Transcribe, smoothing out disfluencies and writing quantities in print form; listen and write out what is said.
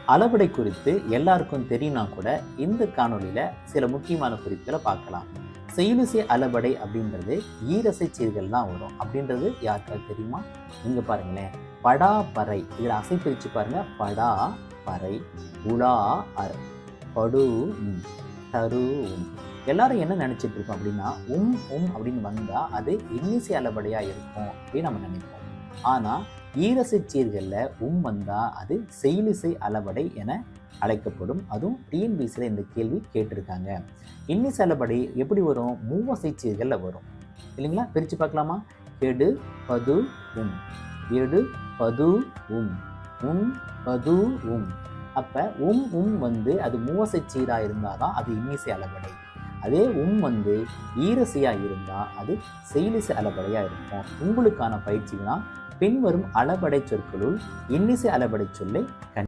அளபடை குறித்து எல்லாருக்கும் தெரியும்னா கூட இந்த காணொலியில சில முக்கியமான குறிப்புகளை பார்க்கலாம். செய்யுளிசை அளபடை அப்படின்றது ஈரசை சீர்கள் தான் வரும். அப்படின்றது யாருக்காவது தெரியுமா? நீங்க பாருங்களேன், படா பறை, இதுல அசை பிரிச்சு பாருங்க. படா பறை, உலா அர், படு தரு. எல்லாரும் என்ன நினைச்சிட்டு இருக்கோம் அப்படின்னா, அப்படின்னு வந்தா அது இன்னிசை அளபடையா இருக்கும் அப்படின்னு நம்ம நினைப்போம். ஆனா ஈரசை சீர்கள்ல வந்தா அது செய்யுளிசை அளபடை என அழைக்கப்படும். அதுவும் டிஎன்பிசியில் இந்த கேள்வி கேட்டிருக்காங்க. இன்னிசை அளபடை எப்படி வரும்? மூவசை சீர்கள்ல வரும் இல்லைங்களா? பிரிச்சு பார்க்கலாமா? எடு பது உம், எடு பது உம், உம் பது உம். அப்ப வந்து அது மூவசை சீரா இருந்தாதான் அது இன்னிசை அளபடை. அதே வந்து ஈரசையா இருந்தா அது செய்யுளிசை அளபடையா இருக்கும். உங்களுக்கான பயிற்சி தான் பின்வரும் அளபடை சொற்களுள் இன்னிசை அளபடை சொல்லை